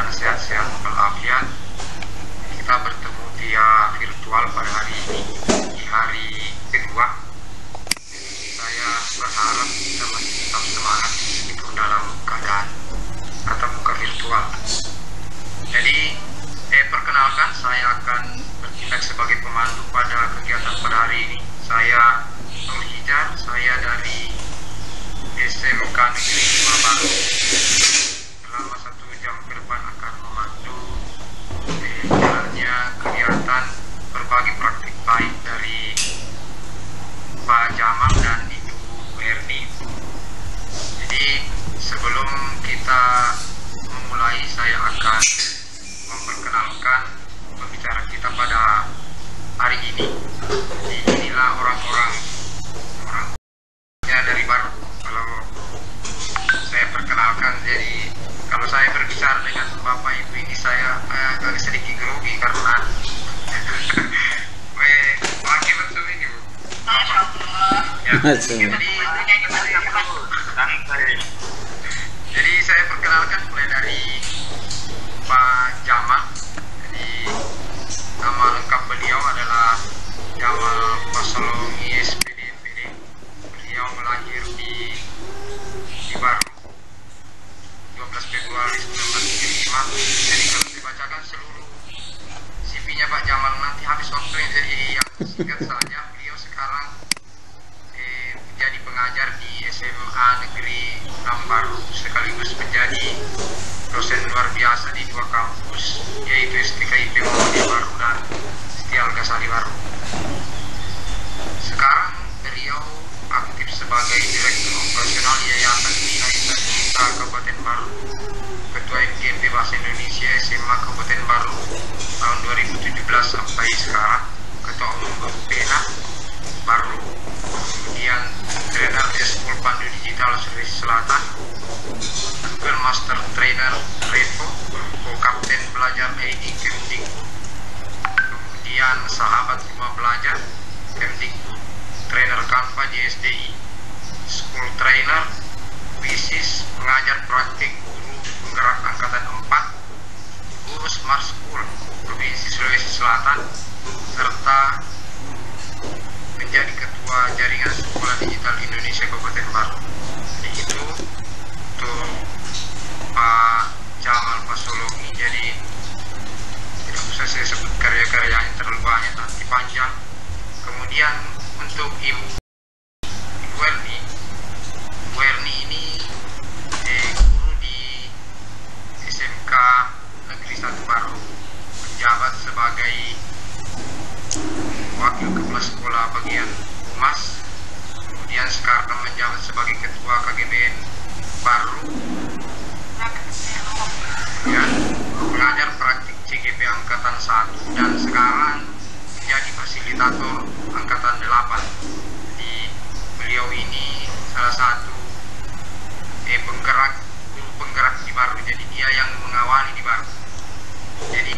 keadaan sehat-sehat walafiat. Kita bertemu via virtual pada hari ini, di hari kedua. Saya berharap kita masih tetap semangat meskipun dalam keadaan tatap muka virtual. Jadi, perkenalkan, saya akan bertindak sebagai pemandu pada kegiatan pada hari ini. Saya Nur Hijar, saya dari SMK Negeri 5 Baru. Selama 1 jam ke depan akan memandu jalannya kegiatan berbagi praktik baik dari Pak Jamal dan Ibu Erni. Jadi sebelum kita memulai, saya akan memperkenalkan pembicara kita pada hari ini. Jadi inilah orang-orang dari Baru. Kalau saya perkenalkan, jadi kalau saya berbicara dengan Bapak Ibu ini saya agak sedikit grogi karena lagi betul ini Bu. Ya, jadi saya perkenalkan mulai dari Pak Jamal. Jadi nama lengkap beliau adalah Jamal Pasolongi SPD MPD. Beliau melahir di Baru 12 Februari 1975. Jadi kalau dibacakan seluruh CV-nya Pak Jamal nanti habis waktunya. Jadi yang singkat saja, beliau sekarang menjadi pengajar di SMA Negeri 6 Baru, sekaligus menjadi dosen luar biasa di 2 kampus, yaitu STKIP Muhammadiyah Baru dan Setial Ghazali Baru. Sekarang beliau aktif sebagai Direktur Operasional Yayasan Bina Insan Cinta Kabupaten Baru, Ketua MGMP Bahasa Indonesia SMA Kabupaten Baru tahun 2017 sampai sekarang, Ketua Umum BPENA Baru, kemudian Trainer Eskul Pandu Digital Sulawesi Selatan, Google Master Trainer Revo, Co-Kapten Belajar ID Kemdikbud, kemudian Sahabat Rumah Belajar Kemdikbud, Trainer Canva JSDI, School Trainer, Bisnis, Pengajar Praktik Guru Penggerak Angkatan 4, Guru Smart School Provinsi Sulawesi Selatan, serta menjadi Ketua Jaringan Sekolah Digital Indonesia Kabupaten Baru. Jadi itu untuk Pak Jamal Pasolongi. Jadi tidak usah saya sebut karya-karyanya, terlalu banyak, nanti panjang. Kemudian untuk Ibu Erni ini guru di SMK Negeri 1 Baru, menjabat sebagai Wakil Kepala Sekolah Bagian Humas, kemudian sekarang menjabat sebagai Ketua KGBN Baru, kemudian pengajar praktik CGP Angkatan 1, dan sekarang menjadi fasilitator Angkatan 8. Jadi beliau ini salah satu guru penggerak di Baru, jadi dia yang mengawali di Baru. Jadi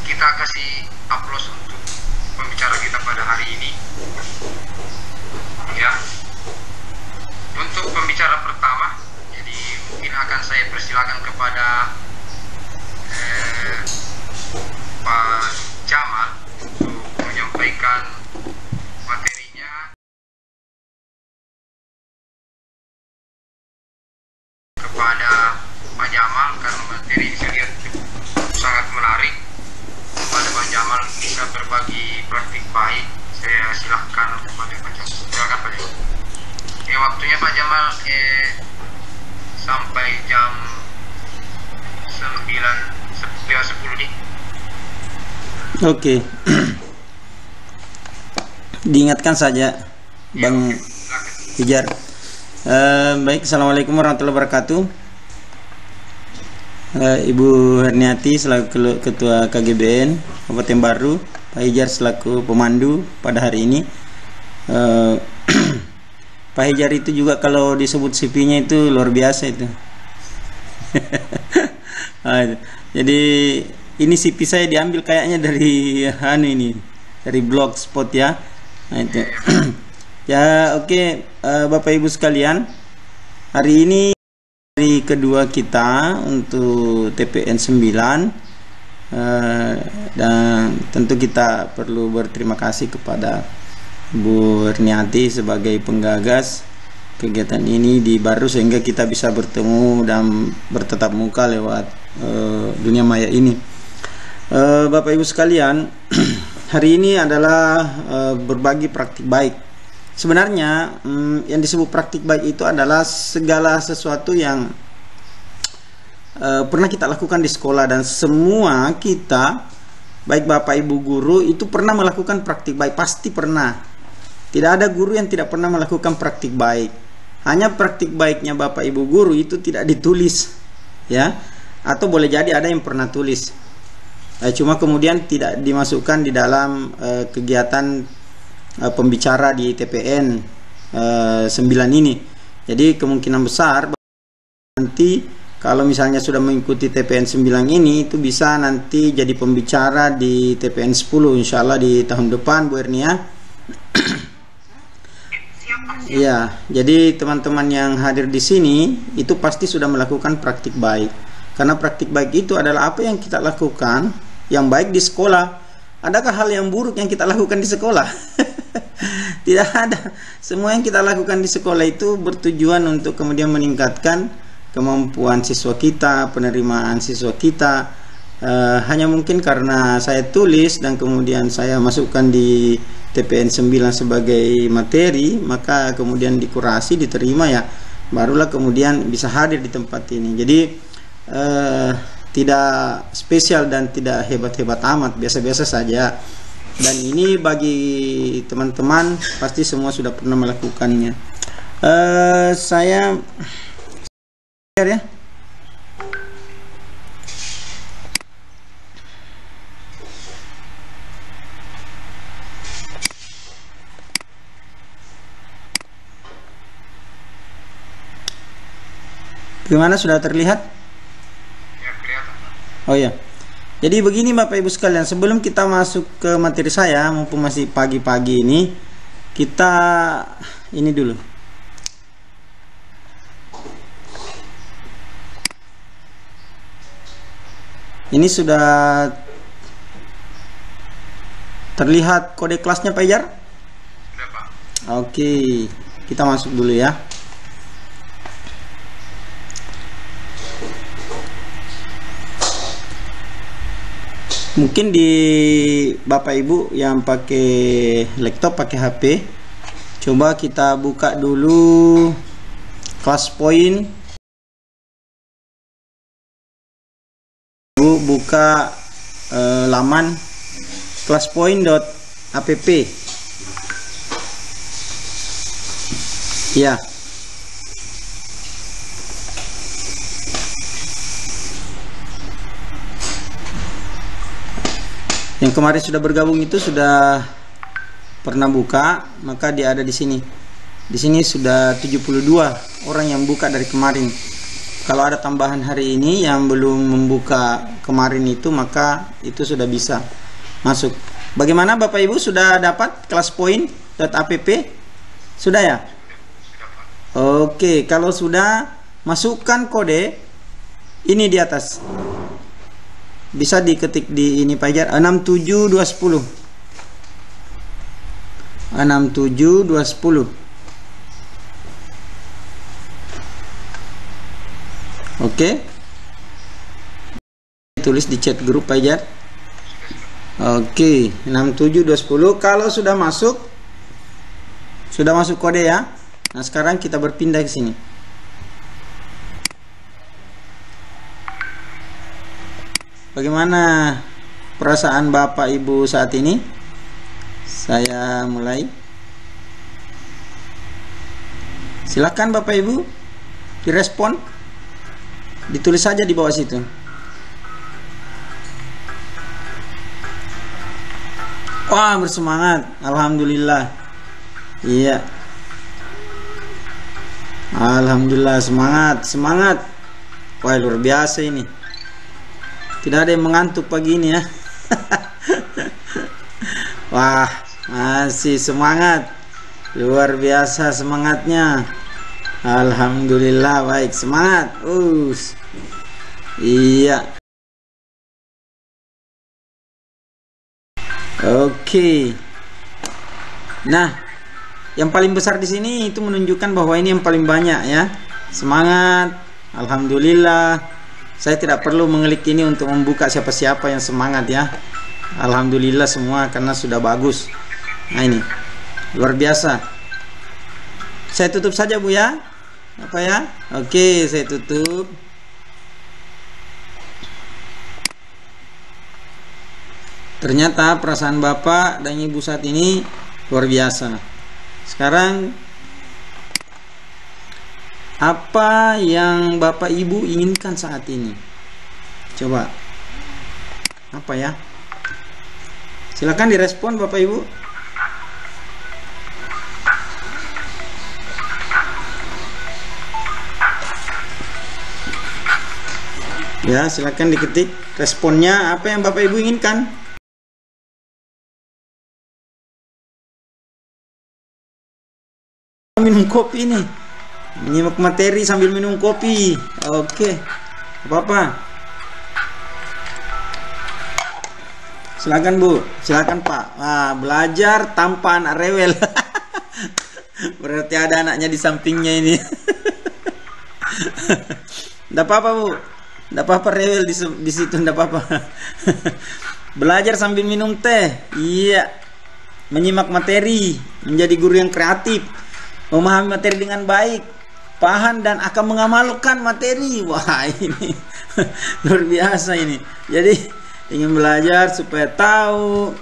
kita kasih aplaus untuk pembicara kita pada hari ini. Ya, untuk pembicara pertama, jadi mungkin akan saya persilakan kepada Pak Jamal untuk menyampaikan materinya kepada Pak Jamal, karena materi ini saya lihat sangat menarik. Kepada Pak Jamal bisa berbagi praktik baik. Saya silahkan kepada Pak Jamal. Silakan Pak Jamal. Waktunya Pak Jamal sampai jam 9:10 nih. Oke. Diingatkan saja Bang Hijar. Baik, assalamualaikum warahmatullahi wabarakatuh. Ibu Herniati selaku Ketua KGBN Kabupaten Baru, Pak Hijar selaku pemandu pada hari ini. Pak Hijar itu juga kalau disebut CV-nya itu luar biasa itu. Jadi ini CV saya diambil kayaknya dari dari blogspot ya. Nah, itu. Ya, oke, Bapak Ibu sekalian, hari ini Hari kedua kita untuk TPN 9, dan tentu kita perlu berterima kasih kepada Bu Erniati sebagai penggagas kegiatan ini di Baru, sehingga kita bisa bertemu dan bertatap muka lewat dunia maya ini. Bapak Ibu sekalian, hari ini adalah berbagi praktik baik. Sebenarnya yang disebut praktik baik itu adalah segala sesuatu yang pernah kita lakukan di sekolah, dan semua kita, baik Bapak Ibu guru, itu pernah melakukan praktik baik, pasti pernah. Tidak ada guru yang tidak pernah melakukan praktik baik. Hanya praktik baiknya Bapak Ibu guru itu tidak ditulis, ya, atau boleh jadi ada yang pernah tulis, cuma kemudian tidak dimasukkan di dalam kegiatan pembicara di TPN 9 ini. Jadi kemungkinan besar nanti kalau misalnya sudah mengikuti TPN 9 ini, itu bisa nanti jadi pembicara di TPN 10 insya Allah di tahun depan, Bu Ernia. Ya, jadi teman-teman yang hadir di sini itu pasti sudah melakukan praktik baik. Karena praktik baik itu adalah apa yang kita lakukan yang baik di sekolah. Adakah hal yang buruk yang kita lakukan di sekolah? Tidak ada. Semua yang kita lakukan di sekolah itu bertujuan untuk kemudian meningkatkan kemampuan siswa kita, penerimaan siswa kita. Hanya mungkin karena saya tulis dan kemudian saya masukkan di TPN 9 sebagai materi, maka kemudian dikurasi, diterima, ya, barulah kemudian bisa hadir di tempat ini. Jadi tidak spesial dan tidak hebat-hebat amat, biasa-biasa saja. Dan ini bagi teman-teman pasti semua sudah pernah melakukannya. Saya ya. Gimana, sudah terlihat? Ya, kelihatan. Oh ya. Jadi begini Bapak Ibu sekalian, sebelum kita masuk ke materi saya, mumpung masih pagi-pagi ini, kita ini dulu. Ini sudah terlihat kode kelasnya Pak Ijar? Sudah, Pak. Oke, kita masuk dulu ya. Mungkin di Bapak Ibu yang pakai laptop, pakai HP, coba kita buka dulu kelas point. Buka laman classpoint.app, ya. Yang kemarin sudah bergabung itu sudah pernah buka, maka dia ada di sini. Di sini sudah 72 orang yang buka dari kemarin. Kalau ada tambahan hari ini yang belum membuka kemarin itu, maka itu sudah bisa masuk. Bagaimana Bapak Ibu, sudah dapat classpoint.app? Sudah ya? Oke, kalau sudah, masukkan kode ini di atas. Bisa diketik di ini Pak Ijar, 67210. 67210. Oke, tulis di chat grup Pak Ijar. Oke, 67210. Kalau sudah masuk kode ya. Nah, sekarang kita berpindah ke sini. Bagaimana perasaan Bapak Ibu saat ini? Saya mulai. Silakan Bapak Ibu direspon. Ditulis saja di bawah situ. Wah, bersemangat. Alhamdulillah. Iya. Alhamdulillah, semangat. Wah, luar biasa ini. Tidak ada yang mengantuk pagi ini ya. Wah, masih semangat. Luar biasa semangatnya. Alhamdulillah, baik, semangat. Iya. Oke. Nah, yang paling besar di sini itu menunjukkan bahwa ini yang paling banyak ya. Semangat. Alhamdulillah. Saya tidak perlu mengelik ini untuk membuka siapa-siapa yang semangat ya. Alhamdulillah semua karena sudah bagus. Nah ini luar biasa. Saya tutup saja Bu ya. Apa ya? Oke, saya tutup. Ternyata perasaan Bapak dan Ibu saat ini luar biasa. Sekarang apa yang Bapak Ibu inginkan saat ini? Coba. Apa ya? Silakan direspon Bapak Ibu. Ya, silakan diketik responnya apa yang Bapak Ibu inginkan. Minum kopi nih, menyimak materi sambil minum kopi. Oke, apa-apa. Silakan Bu, silakan Pak. Belajar tanpa anak rewel. Berarti ada anaknya di sampingnya ini. Nggak apa-apa Bu, nggak apa-apa rewel di situ, nggak apa-apa. Belajar sambil minum teh. Iya, menyimak materi, menjadi guru yang kreatif. Memahami materi dengan baik, paham dan akan mengamalkan materi. Wah ini luar biasa ini. Jadi ingin belajar supaya tahu,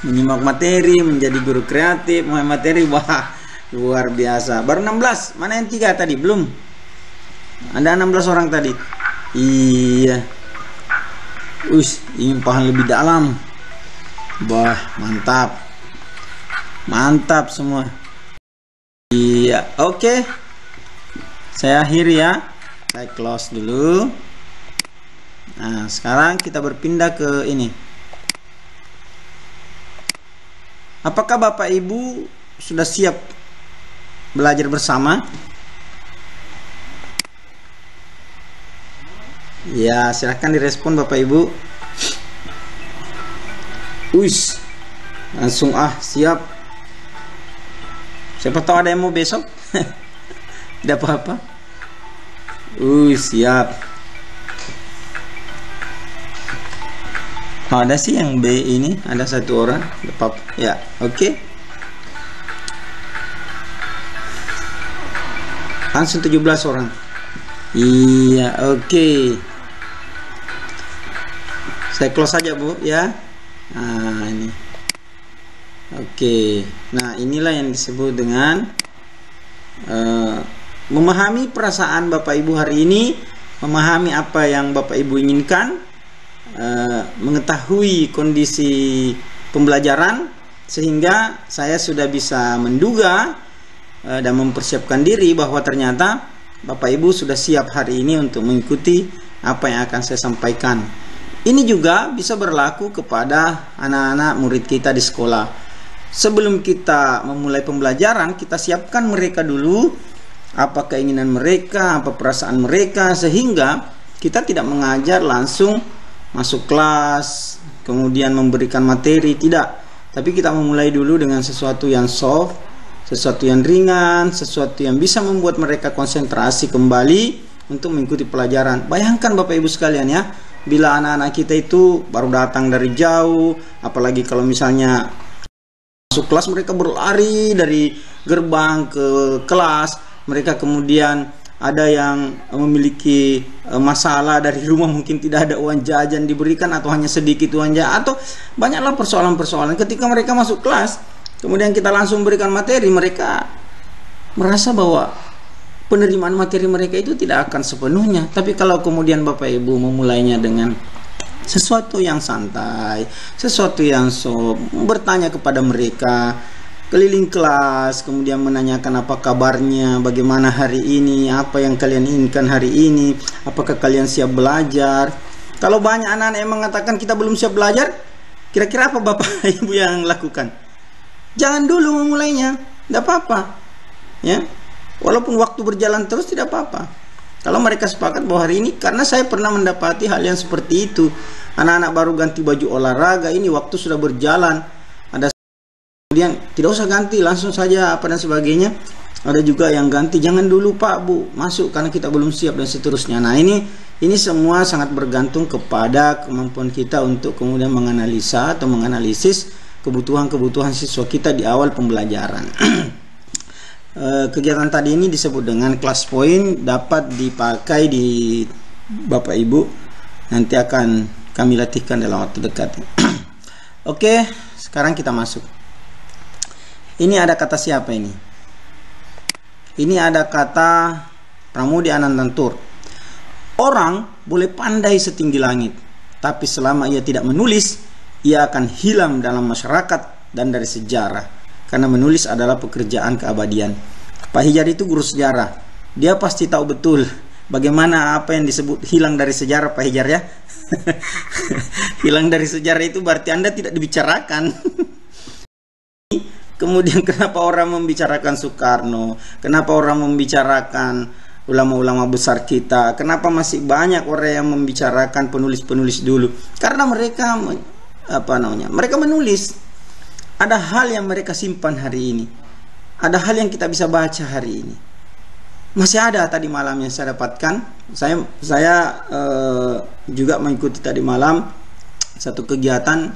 menyimak materi, menjadi guru kreatif, memahami materi. Wah luar biasa. Baru 16, mana yang 3 tadi? Belum. Ada 16 orang tadi. Iya. Ingin paham lebih dalam. Wah mantap. Mantap semua. Iya, oke. Saya akhiri ya. Saya close dulu. Nah, sekarang kita berpindah ke ini. Apakah Bapak Ibu sudah siap belajar bersama? Ya, silahkan direspon Bapak Ibu. Langsung siap. Siapa tahu ada yang mau besok. Tidak apa-apa. Siap. Ada sih yang B ini, ada 1 orang. Ya, oke. Langsung 17 orang. Iya, oke. Saya close saja Bu ya. Nah ini. Oke, nah inilah yang disebut dengan memahami perasaan Bapak Ibu hari ini, memahami apa yang Bapak Ibu inginkan, mengetahui kondisi pembelajaran, sehingga saya sudah bisa menduga dan mempersiapkan diri bahwa ternyata Bapak Ibu sudah siap hari ini untuk mengikuti apa yang akan saya sampaikan. Ini juga bisa berlaku kepada anak-anak murid kita di sekolah. Sebelum kita memulai pembelajaran, kita siapkan mereka dulu, apa keinginan mereka, apa perasaan mereka, sehingga kita tidak mengajar langsung masuk kelas, kemudian memberikan materi, tidak. Tapi kita memulai dulu dengan sesuatu yang soft, sesuatu yang ringan, sesuatu yang bisa membuat mereka konsentrasi kembali untuk mengikuti pelajaran. Bayangkan Bapak Ibu sekalian ya, bila anak-anak kita itu baru datang dari jauh, apalagi kalau misalnya masuk kelas mereka berlari dari gerbang ke kelas, mereka kemudian ada yang memiliki masalah dari rumah, mungkin tidak ada uang jajan diberikan atau hanya sedikit uang jajan, atau banyaklah persoalan-persoalan. Ketika mereka masuk kelas, kemudian kita langsung berikan materi, mereka merasa bahwa penerimaan materi mereka itu tidak akan sepenuhnya. Tapi kalau kemudian Bapak Ibu memulainya dengan sesuatu yang santai, sesuatu yang soft, bertanya kepada mereka, keliling kelas, kemudian menanyakan apa kabarnya, bagaimana hari ini, apa yang kalian inginkan hari ini, apakah kalian siap belajar. Kalau banyak anak-anak yang mengatakan kita belum siap belajar, kira-kira apa Bapak Ibu yang lakukan? Jangan dulu memulainya, tidak apa-apa ya. Walaupun waktu berjalan terus tidak apa-apa. Kalau mereka sepakat bahwa hari ini, karena saya pernah mendapati hal yang seperti itu. Anak-anak baru ganti baju olahraga, ini waktu sudah berjalan. Ada kemudian tidak usah ganti, langsung saja apa dan sebagainya. Ada juga yang ganti, jangan dulu Pak Bu masuk karena kita belum siap dan seterusnya. Nah ini semua sangat bergantung kepada kemampuan kita untuk kemudian menganalisa atau menganalisis kebutuhan-kebutuhan siswa kita di awal pembelajaran. Kegiatan tadi ini disebut dengan class point, dapat dipakai di Bapak Ibu, nanti akan kami latihkan dalam waktu dekat. Oke, sekarang kita masuk. Ini ada kata siapa ini? Ini ada kata Pramudi Anantantur. Orang boleh pandai setinggi langit, tapi selama ia tidak menulis, ia akan hilang dalam masyarakat dan dari sejarah. Karena menulis adalah pekerjaan keabadian. Pak Hijar itu guru sejarah. Dia pasti tahu betul bagaimana apa yang disebut hilang dari sejarah, Pak Hijar ya. Hilang dari sejarah itu berarti Anda tidak dibicarakan. Kemudian kenapa orang membicarakan Soekarno? Kenapa orang membicarakan ulama-ulama besar kita? Kenapa masih banyak orang yang membicarakan penulis-penulis dulu? Karena mereka mereka menulis. Ada hal yang mereka simpan hari ini. Ada hal yang kita bisa baca hari ini. Masih ada tadi malam yang saya dapatkan. Saya juga mengikuti tadi malam satu kegiatan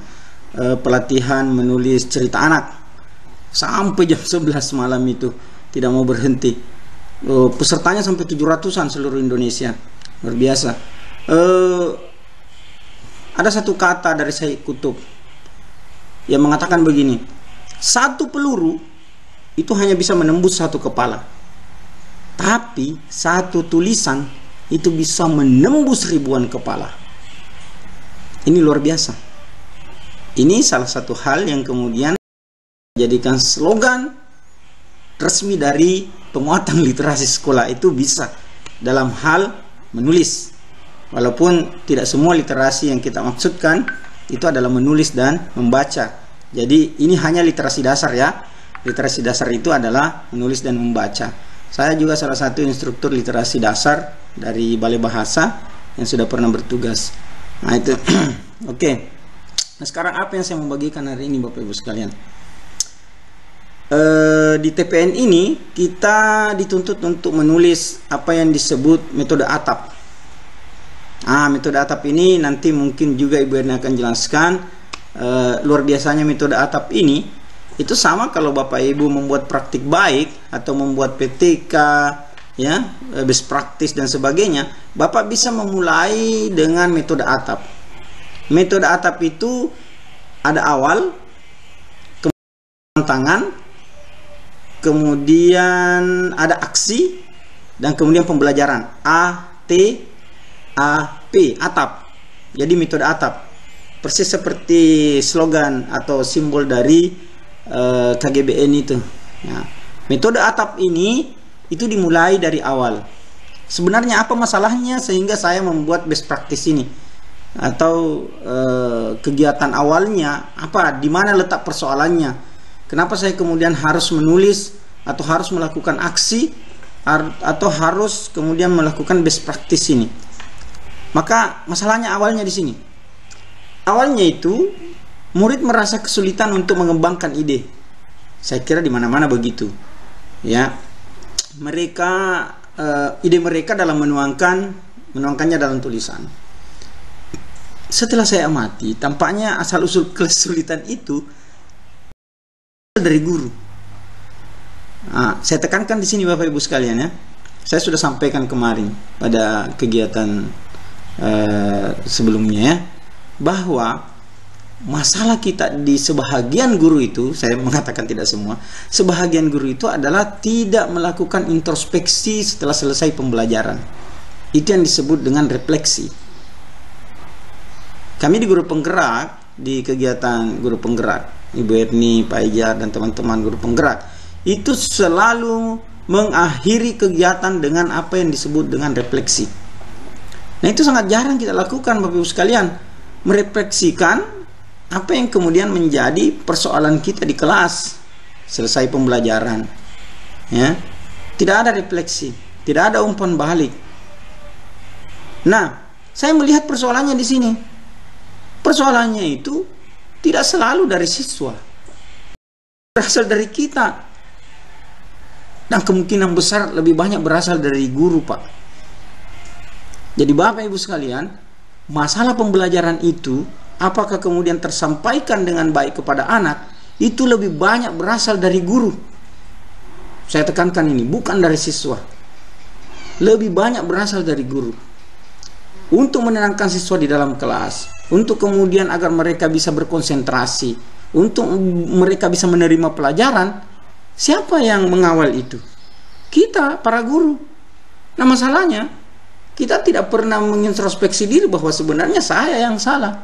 pelatihan menulis cerita anak. Sampai jam 11 malam itu tidak mau berhenti. Pesertanya sampai 700-an seluruh Indonesia. Luar biasa. Ada satu kata dari Sayyid Qutb yang mengatakan begini, satu peluru itu hanya bisa menembus satu kepala, tapi satu tulisan itu bisa menembus ribuan kepala. Ini luar biasa. Ini salah satu hal yang kemudian menjadikan slogan resmi dari penguatan literasi sekolah itu bisa dalam hal menulis. Walaupun tidak semua literasi yang kita maksudkan itu adalah menulis dan membaca. Jadi ini hanya literasi dasar ya. Literasi dasar itu adalah menulis dan membaca. Saya juga salah satu instruktur literasi dasar dari Balai Bahasa yang sudah pernah bertugas. Nah itu oke. Nah sekarang apa yang saya mau bagikan hari ini Bapak Ibu sekalian? Di TPN ini kita dituntut untuk menulis apa yang disebut metode atap. Metode atap ini nanti mungkin juga Ibu Erna akan jelaskan. Luar biasanya metode atap ini itu sama kalau Bapak Ibu membuat praktik baik atau membuat PTK ya, best practice dan sebagainya, Bapak bisa memulai dengan metode atap. Metode atap itu ada awal, kemudian tantangan, kemudian ada aksi, dan kemudian pembelajaran. ATAP, atap. Jadi metode atap persis seperti slogan atau simbol dari KGBN itu ya. Metode atap ini itu dimulai dari awal. Sebenarnya apa masalahnya sehingga saya membuat best practice ini atau kegiatan awalnya apa, di mana letak persoalannya, kenapa saya kemudian harus menulis atau harus melakukan aksi atau harus kemudian melakukan best practice ini. Maka masalahnya awalnya di sini. Awalnya itu murid merasa kesulitan untuk mengembangkan ide. Saya kira di mana-mana begitu. Ya. Mereka ide mereka dalam menuangkannya dalam tulisan. Setelah saya amati, tampaknya asal usul kesulitan itu dari guru. Saya tekankan di sini Bapak Ibu sekalian ya. Saya sudah sampaikan kemarin pada kegiatan sebelumnya ya, bahwa masalah kita di sebahagian guru itu, saya mengatakan tidak semua, sebahagian guru itu adalah tidak melakukan introspeksi setelah selesai pembelajaran. Itu yang disebut dengan refleksi. Kami di guru penggerak, di kegiatan guru penggerak, Ibu Erni, Pak Ijar, dan teman-teman guru penggerak, itu selalu mengakhiri kegiatan dengan apa yang disebut dengan refleksi. Nah itu sangat jarang kita lakukan Bapak Ibu sekalian, merefleksikan apa yang kemudian menjadi persoalan kita di kelas selesai pembelajaran ya. Tidak ada refleksi, tidak ada umpan balik. Nah, saya melihat persoalannya di sini. Persoalannya itu tidak selalu dari siswa, berasal dari kita, dan kemungkinan besar lebih banyak berasal dari guru, Pak. Jadi Bapak Ibu sekalian, masalah pembelajaran itu apakah kemudian tersampaikan dengan baik kepada anak, itu lebih banyak berasal dari guru. Saya tekankan ini, bukan dari siswa. Lebih banyak berasal dari guru. Untuk menenangkan siswa di dalam kelas, untuk kemudian agar mereka bisa berkonsentrasi, untuk mereka bisa menerima pelajaran, siapa yang mengawal itu? Kita, para guru. Nah, masalahnya kita tidak pernah mengintrospeksi diri bahwa sebenarnya saya yang salah.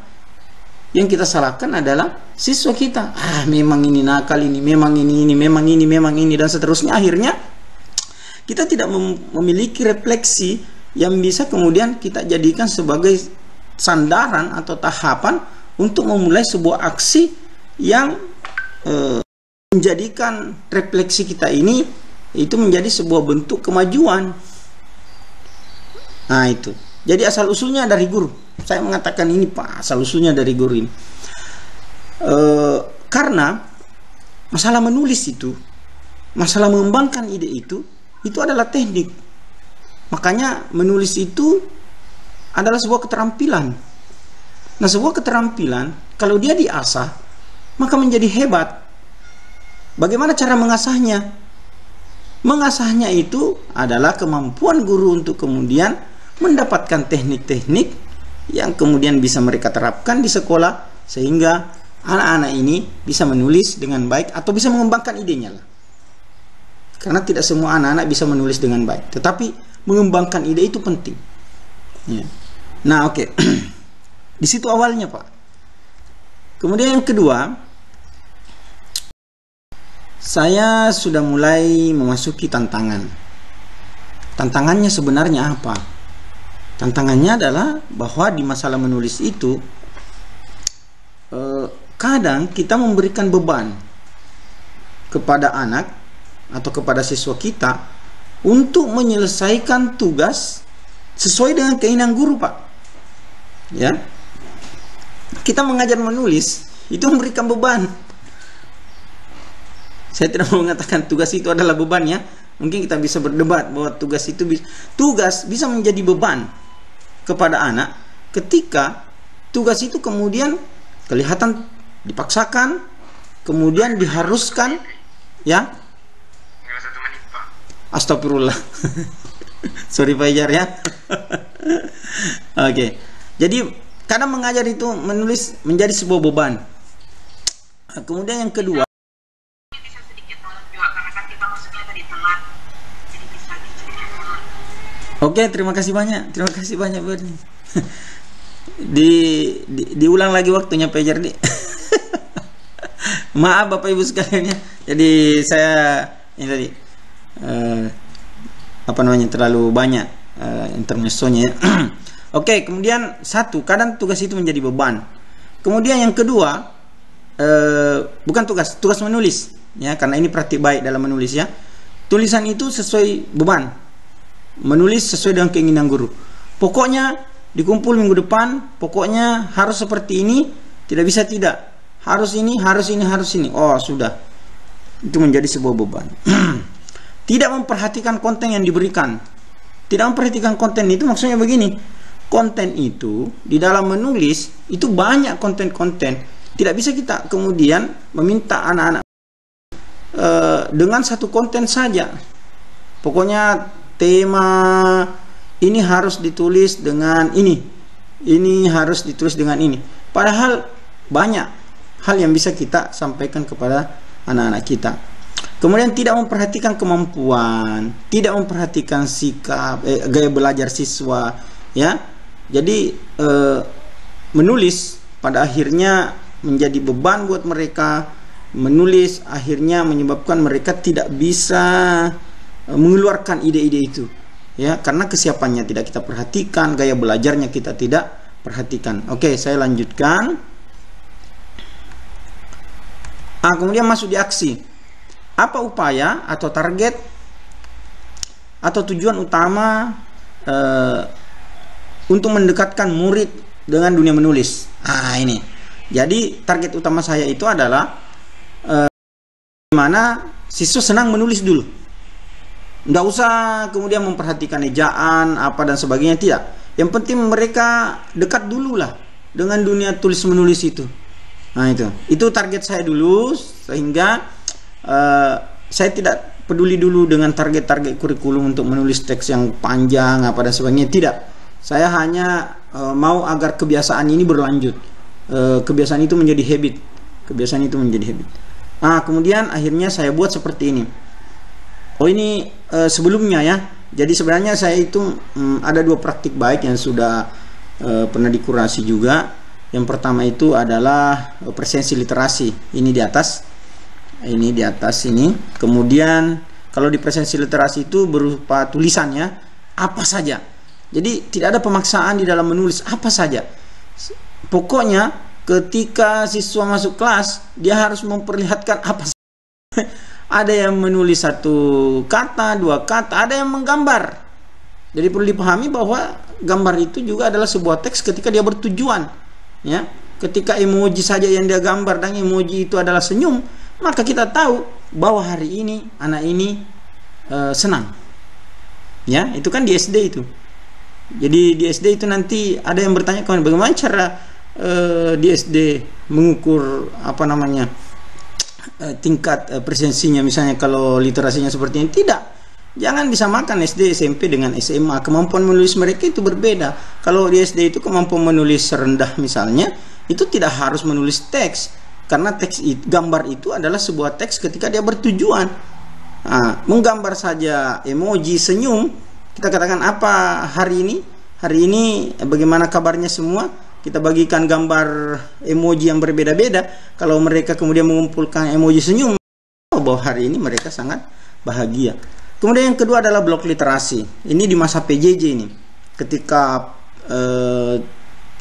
Yang kita salahkan adalah siswa kita. Memang ini nakal, ini memang ini, memang ini, memang ini, dan seterusnya. Akhirnya kita tidak memiliki refleksi yang bisa kemudian kita jadikan sebagai sandaran atau tahapan untuk memulai sebuah aksi yang menjadikan refleksi kita ini itu menjadi sebuah bentuk kemajuan. Nah, itu. Jadi asal usulnya dari guru. Saya mengatakan ini, Pak, asal usulnya dari guru ini. Karena masalah menulis itu, masalah mengembangkan ide itu adalah teknik. Makanya menulis itu adalah sebuah keterampilan. Nah, sebuah keterampilan kalau dia diasah, maka menjadi hebat. Bagaimana cara mengasahnya? Mengasahnya itu adalah kemampuan guru untuk kemudian mendapatkan teknik-teknik yang kemudian bisa mereka terapkan di sekolah, sehingga anak-anak ini bisa menulis dengan baik atau bisa mengembangkan idenya lah. Karena tidak semua anak-anak bisa menulis dengan baik, tetapi mengembangkan ide itu penting. Ya. Nah, oke. Di situ awalnya, Pak. Kemudian yang kedua, saya sudah mulai memasuki tantangan. Tantangannya sebenarnya apa? Tantangannya adalah bahwa di masalah menulis itu kadang kita memberikan beban kepada anak atau kepada siswa kita untuk menyelesaikan tugas sesuai dengan keinginan guru, Pak. Ya. Kita mengajar menulis itu memberikan beban. Saya tidak mau mengatakan tugas itu adalah beban, ya. Mungkin kita bisa berdebat bahwa tugas itu bisa menjadi beban kepada anak ketika tugas itu kemudian kelihatan dipaksakan, kemudian diharuskan, ya. Astagfirullah. Sorry Pak Ijar, ya. Oke. Jadi kadang mengajar itu menulis menjadi sebuah beban. Kemudian yang kedua, oke, terima kasih banyak. Terima kasih banyak, Bu. Diulang lagi waktunya Pak Ijar. Maaf Bapak Ibu sekalian, ya. Jadi saya ini tadi terlalu banyak intermezzonya, ya. Oke, kemudian satu, kadang tugas itu menjadi beban. Kemudian yang kedua, bukan tugas menulis, ya, karena ini praktik baik dalam menulis, ya. Tulisan itu sesuai beban, menulis sesuai dengan keinginan guru. Pokoknya dikumpul minggu depan, pokoknya harus seperti ini, tidak bisa tidak, harus ini, harus ini, harus ini. Oh, sudah, itu menjadi sebuah beban. Tidak memperhatikan konten yang diberikan. Tidak memperhatikan konten itu maksudnya begini. Konten itu di dalam menulis itu banyak konten-konten. Tidak bisa kita kemudian meminta anak-anak dengan satu konten saja. Pokoknya tema ini harus ditulis dengan ini harus ditulis dengan ini. Padahal banyak hal yang bisa kita sampaikan kepada anak-anak kita. Kemudian tidak memperhatikan kemampuan, tidak memperhatikan sikap, gaya belajar siswa, ya. Jadi menulis pada akhirnya menjadi beban buat mereka. Menulis akhirnya menyebabkan mereka tidak bisa mengeluarkan ide-ide itu, ya, karena kesiapannya tidak kita perhatikan, gaya belajarnya kita tidak perhatikan. Oke, saya lanjutkan. Kemudian masuk di aksi. Apa upaya atau target atau tujuan utama untuk mendekatkan murid dengan dunia menulis. Ini. Jadi target utama saya itu adalah gimana siswa senang menulis dulu. Nggak usah kemudian memperhatikan ejaan apa dan sebagainya, tidak. Yang penting mereka dekat dulu lah dengan dunia tulis menulis itu. Nah itu target saya dulu, sehingga saya tidak peduli dulu dengan target-target kurikulum untuk menulis teks yang panjang apa dan sebagainya, tidak. Saya hanya mau agar kebiasaan ini berlanjut, kebiasaan itu menjadi habit, Nah kemudian akhirnya saya buat seperti ini. Ini sebelumnya ya. Jadi sebenarnya saya itu ada 2 praktik baik yang sudah pernah dikurasi juga. Yang pertama itu adalah presensi literasi. Ini di atas ini. Kemudian kalau di presensi literasi itu berupa tulisannya apa saja. Jadi tidak ada pemaksaan di dalam menulis, apa saja. Pokoknya ketika siswa masuk kelas dia harus memperlihatkan apa saja. Ada yang menulis 1 kata, 2 kata, ada yang menggambar. Jadi perlu dipahami bahwa gambar itu juga adalah sebuah teks ketika dia bertujuan. Ya, ketika emoji saja yang dia gambar dan emoji itu adalah senyum, maka kita tahu bahwa hari ini anak ini senang. Ya, itu kan di SD itu. Jadi di SD itu nanti ada yang bertanya bagaimana cara di SD mengukur tingkat presensinya, misalnya kalau literasinya seperti ini. Tidak. Jangan disamakan SD, SMP dengan SMA. Kemampuan menulis mereka itu berbeda. Kalau di SD itu kemampuan menulis rendah misalnya, itu tidak harus menulis teks, karena gambar itu adalah sebuah teks ketika dia bertujuan. Menggambar saja emoji senyum, kita katakan apa hari ini bagaimana kabarnya semua, kita bagikan gambar emoji yang berbeda-beda. Kalau mereka kemudian mengumpulkan emoji senyum, bahwa hari ini mereka sangat bahagia. Kemudian yang kedua adalah blok literasi. Ini di masa PJJ ini, ketika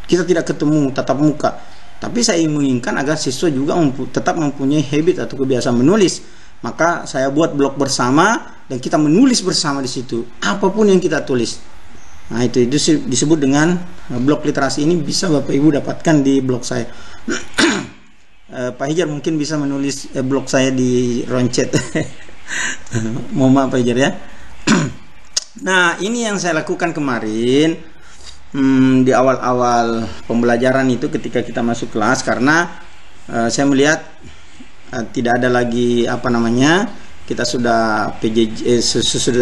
kita tidak ketemu tatap muka, tapi saya menginginkan agar siswa juga tetap mempunyai habit atau kebiasaan menulis. Maka saya buat blok bersama dan kita menulis bersama di situ apapun yang kita tulis. Nah itu disebut dengan blok literasi. Ini bisa Bapak Ibu dapatkan di blog saya. Pak Hijar mungkin bisa menulis blog saya di Roncet. Mohon maaf Pak Hijar ya. Nah ini yang saya lakukan kemarin di awal-awal pembelajaran itu ketika kita masuk kelas, karena saya melihat tidak ada lagi kita sudah PJJ,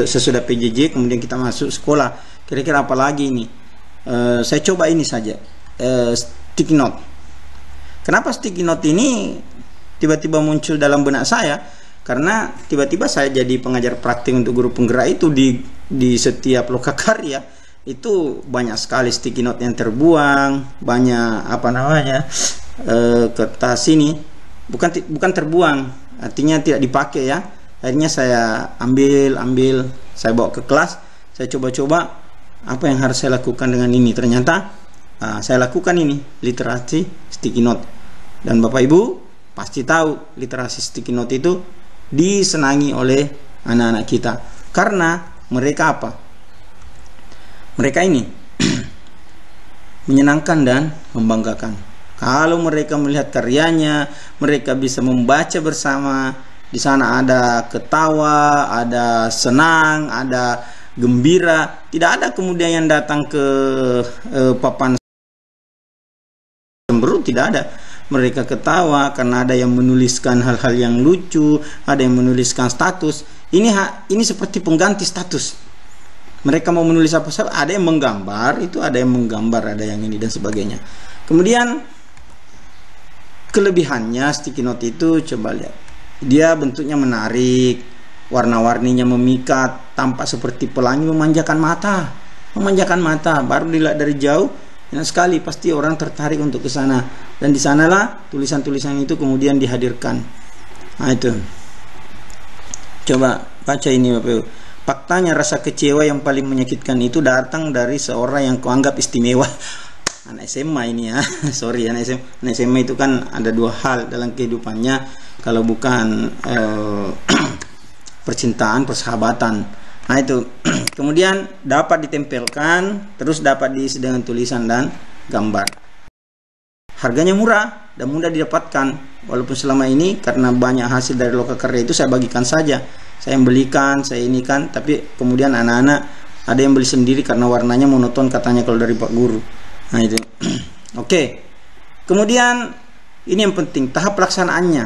sesudah PJJ kemudian kita masuk sekolah, kira-kira apa lagi ini. Saya coba ini saja, sticky note. Kenapa sticky note ini tiba-tiba muncul dalam benak saya? Karena tiba-tiba saya jadi pengajar praktik untuk guru penggerak itu di setiap lokakarya itu banyak sekali sticky note yang terbuang, banyak kertas ini bukan terbuang, artinya tidak dipakai ya. Akhirnya saya ambil, saya bawa ke kelas, saya coba-coba apa yang harus saya lakukan dengan ini. Ternyata saya lakukan ini, literasi sticky note. Dan Bapak Ibu pasti tahu literasi sticky note itu disenangi oleh anak-anak kita, karena mereka apa? Mereka ini menyenangkan dan membanggakan. Kalau mereka melihat karyanya, mereka bisa membaca bersama. Di sana ada ketawa, ada senang, ada gembira. Tidak ada kemudian yang datang ke papan cemberut, tidak ada. Mereka ketawa karena ada yang menuliskan hal-hal yang lucu, ada yang menuliskan status. Ini seperti pengganti status. Mereka mau menulis apa saja, ada yang menggambar, ada yang ini dan sebagainya. Kemudian kelebihannya sticky note itu, coba lihat. Dia bentuknya menarik, warna-warninya memikat, tampak seperti pelangi, memanjakan mata. Baru dilihat dari jauh, enak sekali, pasti orang tertarik untuk ke sana. Dan di sanalah tulisan-tulisan itu kemudian dihadirkan. Nah itu. Coba baca ini Bapak Ibu. Faktanya rasa kecewa yang paling menyakitkan itu datang dari seorang yang kuanggap istimewa. Anak SMA ini ya. Sorry, anak SMA itu kan ada 2 hal dalam kehidupannya, kalau bukan percintaan, persahabatan. Nah itu. Kemudian dapat ditempelkan, terus dapat diisi dengan tulisan dan gambar. Harganya murah dan mudah didapatkan. Walaupun selama ini karena banyak hasil dari lokakarya itu saya bagikan saja. Saya yang belikan, saya ini kan, tapi kemudian anak-anak ada yang beli sendiri karena warnanya monoton katanya kalau dari Pak Guru. Nah itu. Oke. Kemudian ini yang penting, tahap pelaksanaannya.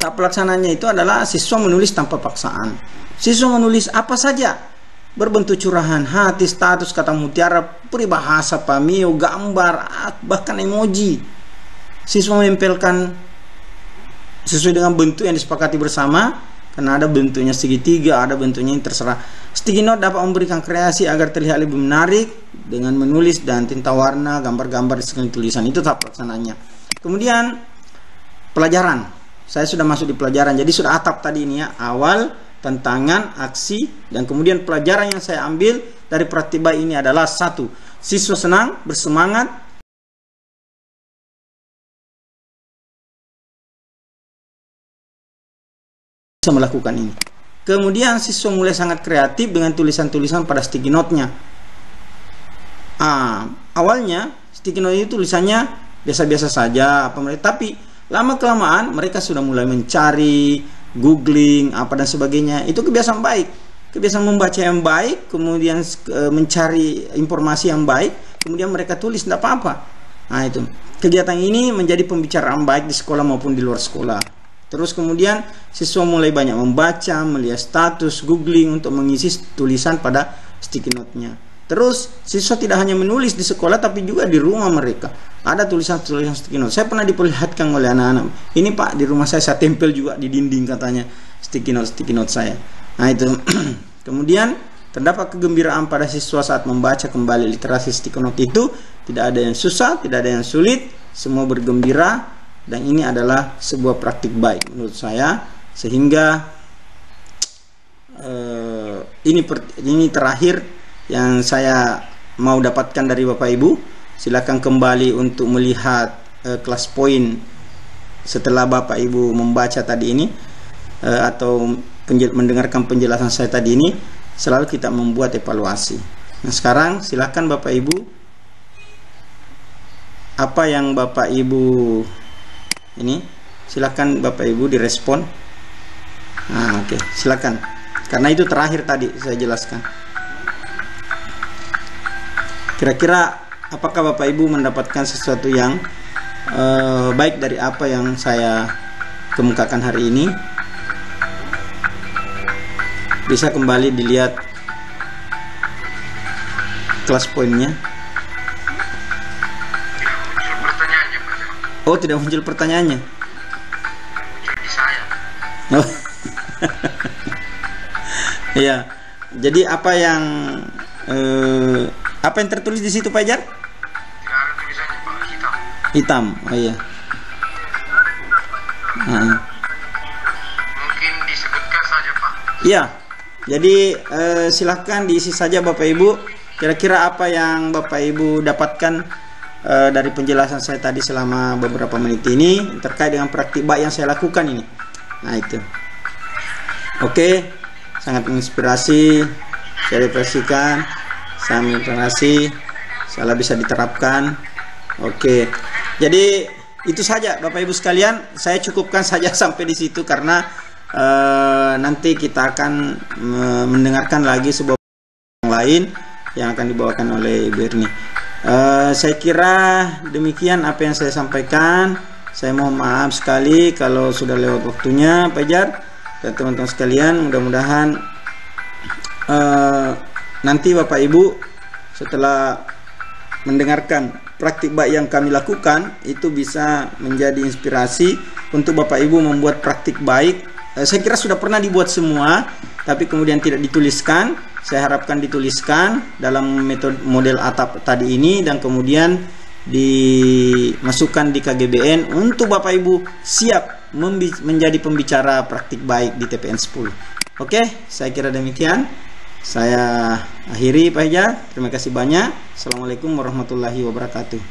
Tahap pelaksanaannya itu adalah siswa menulis tanpa paksaan. Siswa menulis apa saja, berbentuk curahan hati, status, kata mutiara, peribahasa, pameo, gambar, bahkan emoji. Siswa menempelkan sesuai dengan bentuk yang disepakati bersama, karena ada bentuknya segitiga, ada bentuknya yang terserah. Sticky note dapat memberikan kreasi agar terlihat lebih menarik dengan menulis dan tinta warna, gambar-gambar di sekeliling tulisan. Itu tahap pelaksanaannya. Kemudian pelajaran. Saya sudah masuk di pelajaran, jadi sudah atap tadi ini ya, awal, tantangan, aksi, dan kemudian pelajaran yang saya ambil dari praktik baik ini adalah: 1. Siswa senang, bersemangat, bisa melakukan ini. Kemudian siswa mulai sangat kreatif dengan tulisan-tulisan pada sticky note-nya. Awalnya sticky note itu tulisannya biasa-biasa saja, tapi lama-kelamaan mereka sudah mulai mencari, googling, apa dan sebagainya. Itu kebiasaan baik, kebiasaan membaca yang baik, kemudian mencari informasi yang baik, kemudian mereka tulis, tidak apa-apa. Nah itu, kegiatan ini menjadi pembicaraan baik di sekolah maupun di luar sekolah. Terus kemudian siswa mulai banyak membaca, melihat status, googling untuk mengisi tulisan pada sticky note-nya. Terus siswa tidak hanya menulis di sekolah tapi juga di rumah mereka. Ada tulisan-tulisan sticky note. Saya pernah diperlihatkan oleh anak-anak. Ini Pak, di rumah saya tempel juga di dinding katanya sticky note saya. Nah itu. Kemudian terdapat kegembiraan pada siswa saat membaca kembali literasi sticky note itu. Tidak ada yang susah, tidak ada yang sulit, semua bergembira, dan ini adalah sebuah praktik baik menurut saya. Sehingga ini terakhir yang saya mau dapatkan dari Bapak Ibu. Silakan kembali untuk melihat kelas poin setelah Bapak Ibu membaca tadi ini, atau mendengarkan penjelasan saya tadi ini. Selalu kita membuat evaluasi. Nah sekarang silakan Bapak Ibu, apa yang Bapak Ibu ini, silakan Bapak Ibu direspon. Nah oke, silakan, karena itu terakhir tadi saya jelaskan. Kira-kira apakah Bapak Ibu mendapatkan sesuatu yang baik dari apa yang saya kemukakan hari ini? Bisa kembali dilihat kelas poinnya. Tidak muncul pertanyaannya, Pak Jamal. Oh, tidak muncul pertanyaannya. Muncul di saya. Oh. Iya. Jadi apa yang tertulis di situ, Pak Jar? Tidak ada tulisannya, Pak, hitam. Hitam. Oh iya. Mungkin disebutkan saja, Pak. Iya. Jadi silahkan diisi saja Bapak Ibu. Kira-kira apa yang Bapak Ibu dapatkan dari penjelasan saya tadi selama beberapa menit ini terkait dengan praktik baik yang saya lakukan ini. Nah itu. Oke, sangat menginspirasi. Saya refleksikan, sangat menginspirasi, salah bisa diterapkan. Oke. Jadi itu saja Bapak Ibu sekalian. Saya cukupkan saja sampai di situ karena nanti kita akan mendengarkan lagi sebuah yang lain yang akan dibawakan oleh Ibu Erni. Saya kira demikian apa yang saya sampaikan. Saya mohon maaf sekali kalau sudah lewat waktunya, Pak Jar dan teman-teman sekalian. Mudah-mudahan nanti Bapak Ibu setelah mendengarkan praktik baik yang kami lakukan itu bisa menjadi inspirasi untuk Bapak Ibu membuat praktik baik. Saya kira sudah pernah dibuat semua, tapi kemudian tidak dituliskan. Saya harapkan dituliskan dalam metode model atap tadi ini dan kemudian dimasukkan di KGBN untuk Bapak Ibu siap menjadi pembicara praktik baik di TPN 10. Oke, saya kira demikian. Saya akhiri Pak Hajar. Terima kasih banyak. Assalamualaikum warahmatullahi wabarakatuh.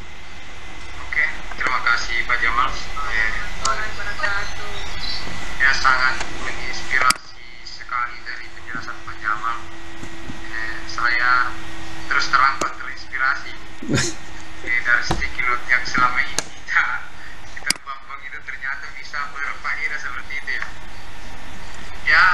Oke, terima kasih Pak Jamal. Ya, sangat menginspirasi sekali dari penjelasan Pak terus terang Pak, terinspirasi dari sticky note yang selama ini kita buang-buang itu ternyata bisa berfaedah seperti itu ya. Ya,